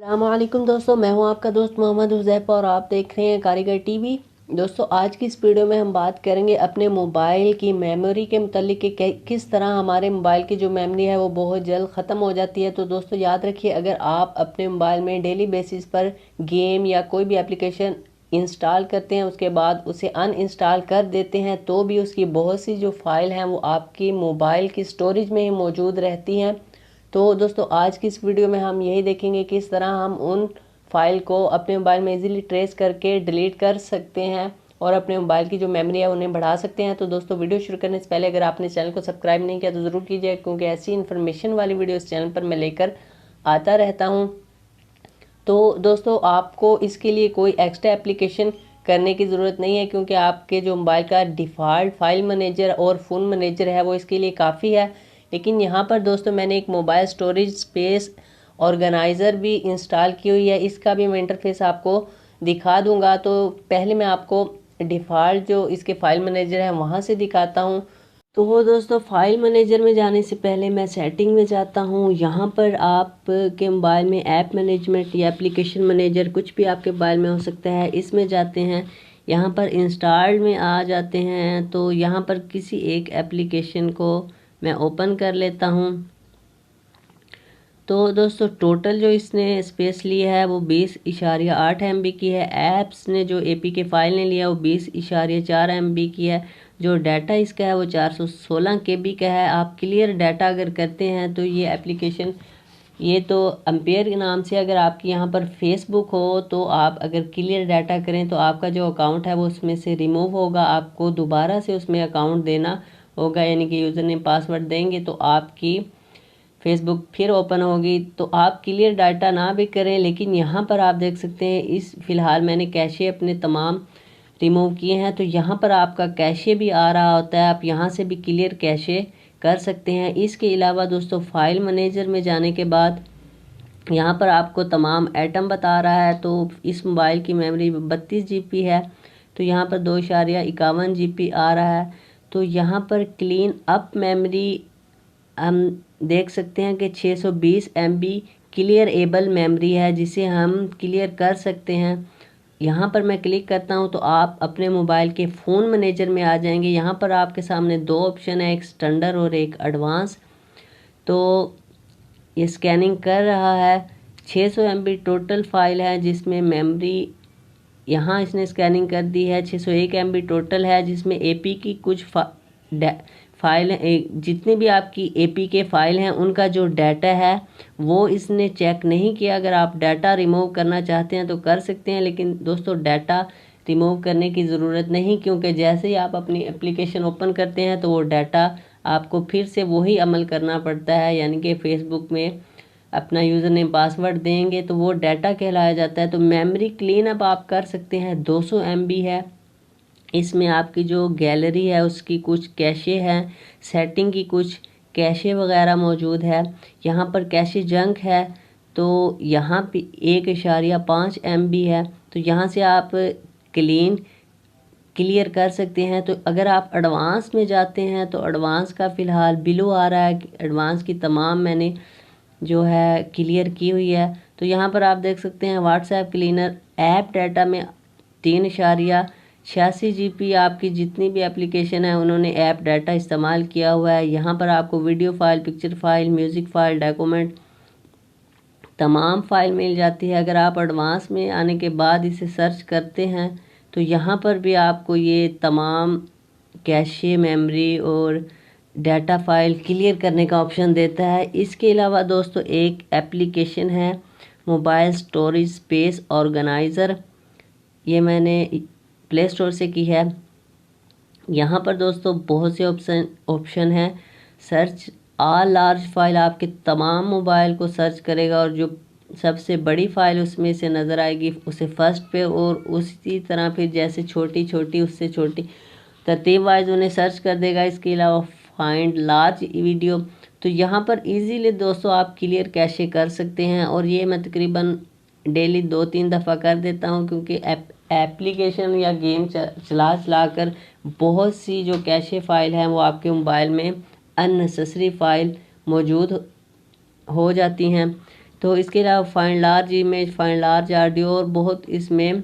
अस्सलामुअलैकुम दोस्तों, मैं हूं आपका दोस्त मोहम्मद हुज़ैफ़ और आप देख रहे हैं कारीगर टीवी। दोस्तों, आज की इस वीडियो में हम बात करेंगे अपने मोबाइल की मेमोरी के मुतालिक कि किस तरह हमारे मोबाइल की जो मेमोरी है वो बहुत जल्द ख़त्म हो जाती है। तो दोस्तों याद रखिए, अगर आप अपने मोबाइल में डेली बेसिस पर गेम या कोई भी एप्लीकेशन इंस्टॉल करते हैं, उसके बाद उसे अनइंस्टॉल कर देते हैं, तो भी उसकी बहुत सी जो फाइल हैं वो आपकी मोबाइल की स्टोरेज में ही मौजूद रहती हैं। तो दोस्तों, आज की इस वीडियो में हम यही देखेंगे किस तरह हम उन फाइल को अपने मोबाइल में इजीली ट्रेस करके डिलीट कर सकते हैं और अपने मोबाइल की जो मेमोरी है उन्हें बढ़ा सकते हैं। तो दोस्तों, वीडियो शुरू करने से पहले अगर आपने चैनल को सब्सक्राइब नहीं किया तो ज़रूर कीजिए, क्योंकि ऐसी इन्फॉर्मेशन वाली वीडियो इस चैनल पर मैं लेकर आता रहता हूँ। तो दोस्तों, आपको इसके लिए कोई एक्स्ट्रा एप्लीकेशन करने की ज़रूरत नहीं है, क्योंकि आपके जो मोबाइल का डिफ़ॉल्ट फाइल मैनेजर और फ़ोन मैनेजर है वो इसके लिए काफ़ी है। लेकिन यहाँ पर दोस्तों मैंने एक मोबाइल स्टोरेज स्पेस ऑर्गेनाइज़र भी इंस्टॉल की हुई है, इसका भी मैं इंटरफेस आपको दिखा दूँगा। तो पहले मैं आपको डिफ़ॉल्ट जो इसके फ़ाइल मैनेजर है वहाँ से दिखाता हूँ। तो वो दोस्तों, फाइल मैनेजर में जाने से पहले मैं सेटिंग में जाता हूँ। यहाँ पर आप के मोबाइल में ऐप मैनेजमेंट या एप्लीकेशन मैनेजर कुछ भी आपके मोबाइल में हो सकता है, इसमें जाते हैं। यहाँ पर इंस्टॉल्ड में आ जाते हैं, तो यहाँ पर किसी एक एप्लीकेशन को मैं ओपन कर लेता हूँ। तो दोस्तों, टोटल जो इसने स्पेस लिया है वो 20.8 MB की है। ऐप्स ने जो APK फाइल ने लिया वो 20.4 MB की है। जो डाटा इसका है वो 416 KB का है। आप क्लियर डाटा अगर करते हैं तो ये एप्लीकेशन, ये तो एम्पेयर के नाम से, अगर आपकी यहाँ पर फेसबुक हो तो आप अगर क्लियर डाटा करें तो आपका जो अकाउंट है वो उसमें से रिमूव होगा, आपको दोबारा से उसमें अकाउंट देना होगा, यानी कि यूज़र नेम पासवर्ड देंगे तो आपकी फेसबुक फिर ओपन होगी। तो आप क्लियर डाटा ना भी करें, लेकिन यहाँ पर आप देख सकते हैं इस फ़िलहाल मैंने कैशे अपने तमाम रिमूव किए हैं, तो यहाँ पर आपका कैशे भी आ रहा होता है, आप यहाँ से भी क्लियर कैशे कर सकते हैं। इसके अलावा दोस्तों, फाइल मैनेजर में जाने के बाद यहाँ पर आपको तमाम आइटम बता रहा है। तो इस मोबाइल की मेमोरी 32 GB है, तो यहाँ पर 2.51 GB आ रहा है। तो यहाँ पर क्लीन अप मेमोरी हम देख सकते हैं कि 620 MB क्लियर एबल मेमोरी है, जिसे हम क्लियर कर सकते हैं। यहाँ पर मैं क्लिक करता हूँ तो आप अपने मोबाइल के फ़ोन मैनेजर में आ जाएंगे। यहाँ पर आपके सामने दो ऑप्शन है, एक स्टैंडर्ड और एक एडवांस। तो ये स्कैनिंग कर रहा है। 600 MB टोटल फाइल है जिसमें मेमोरी, यहाँ इसने स्कैनिंग कर दी है। 601 MB टोटल है जिसमें AP की कुछ फाइल, जितनी भी आपकी APK फाइल हैं उनका जो डाटा है वो इसने चेक नहीं किया। अगर आप डाटा रिमूव करना चाहते हैं तो कर सकते हैं, लेकिन दोस्तों डाटा रिमूव करने की ज़रूरत नहीं, क्योंकि जैसे ही आप अपनी एप्लीकेशन ओपन करते हैं तो वो डाटा आपको फिर से वही अमल करना पड़ता है, यानी कि फेसबुक में अपना यूज़र नेम पासवर्ड देंगे तो वो डाटा कहलाया जाता है। तो मेमोरी क्लीन अप आप कर सकते हैं। 200 MB है, इसमें आपकी जो गैलरी है उसकी कुछ कैशे हैं, सेटिंग की कुछ कैशे वगैरह मौजूद है। यहाँ पर कैशे जंक है, तो यहाँ पे 1.5 MB है, तो यहाँ से आप क्लियर कर सकते हैं। तो अगर आप एडवांस में जाते हैं तो एडवांस का फ़िलहाल बिलो आ रहा है, एडवांस की तमाम मैंने जो है क्लियर की हुई है। तो यहाँ पर आप देख सकते हैं व्हाट्सएप क्लीनर ऐप डाटा में 3.86 GB आपकी जितनी भी एप्लीकेशन है उन्होंने ऐप डाटा इस्तेमाल किया हुआ है। यहाँ पर आपको video file, picture file, music file, document तमाम फाइल मिल जाती है। अगर आप एडवांस में आने के बाद इसे सर्च करते हैं तो यहाँ पर भी आपको ये तमाम कैशे, मेमोरी और डाटा फाइल क्लियर करने का ऑप्शन देता है। इसके अलावा दोस्तों एक एप्लीकेशन है मोबाइल स्टोरेज स्पेस ऑर्गेनाइज़र, ये मैंने प्ले स्टोर से की है। यहाँ पर दोस्तों बहुत से ऑप्शन हैं। सर्च ऑल लार्ज फाइल आपके तमाम मोबाइल को सर्च करेगा और जो सबसे बड़ी फ़ाइल उसमें से नज़र आएगी उसे फर्स्ट पे, और उसी तरह फिर जैसे छोटी छोटी उससे छोटी तरतीब वाइज उन्हें सर्च कर देगा। इसके अलावा फाइंड लार्ज वीडियो, तो यहाँ पर इजीली दोस्तों आप क्लियर कैशे कर सकते हैं, और ये मैं तकरीबन डेली 2-3 दफ़ा कर देता हूँ, क्योंकि एप्लीकेशन या गेम चला चला कर बहुत सी जो कैशे फ़ाइल हैं वो आपके मोबाइल में अननेसेसरी फ़ाइल मौजूद हो जाती हैं। तो इसके अलावा find large image, find large audio और बहुत इसमें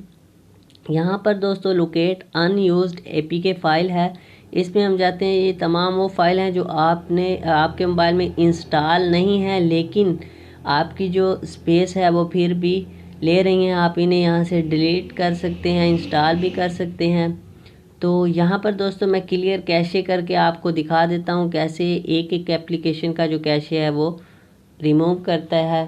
यहाँ पर दोस्तों लोकेट अनयूज्ड एपीके फाइल है। इसमें हम जाते हैं, ये तमाम वो फाइल हैं जो आपके मोबाइल में इंस्टॉल नहीं है लेकिन आपकी जो स्पेस है वो फिर भी ले रही हैं। आप इन्हें यहाँ से डिलीट कर सकते हैं, इंस्टॉल भी कर सकते हैं। तो यहाँ पर दोस्तों मैं क्लियर कैशे करके आपको दिखा देता हूँ कैसे एक एक एप्लीकेशन का जो कैशे है वो रिमूव करता है।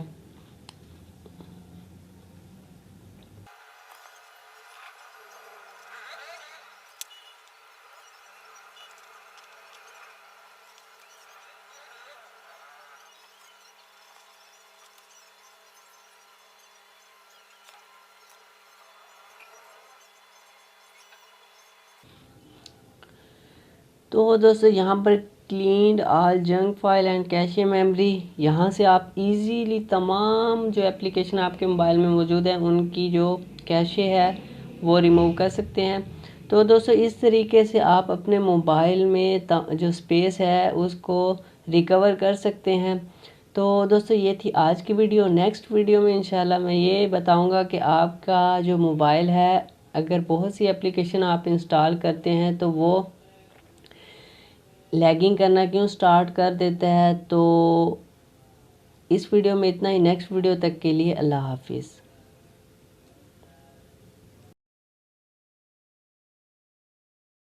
तो दोस्तों यहाँ पर cleaned all junk file and cache memory, यहाँ से आप इजीली तमाम जो एप्लीकेशन आपके मोबाइल में मौजूद हैं उनकी जो कैशे है वो रिमूव कर सकते हैं। तो दोस्तों इस तरीके से आप अपने मोबाइल में जो स्पेस है उसको रिकवर कर सकते हैं। तो दोस्तों ये थी आज की वीडियो। नेक्स्ट वीडियो में इंशाल्लाह मैं ये बताऊंगा कि आपका जो मोबाइल है अगर बहुत सी एप्लीकेशन आप इंस्टॉल करते हैं तो वो लैगिंग करना क्यों स्टार्ट कर देता है। तो इस वीडियो में इतना ही। नेक्स्ट वीडियो तक के लिए अल्लाह हाफिज़।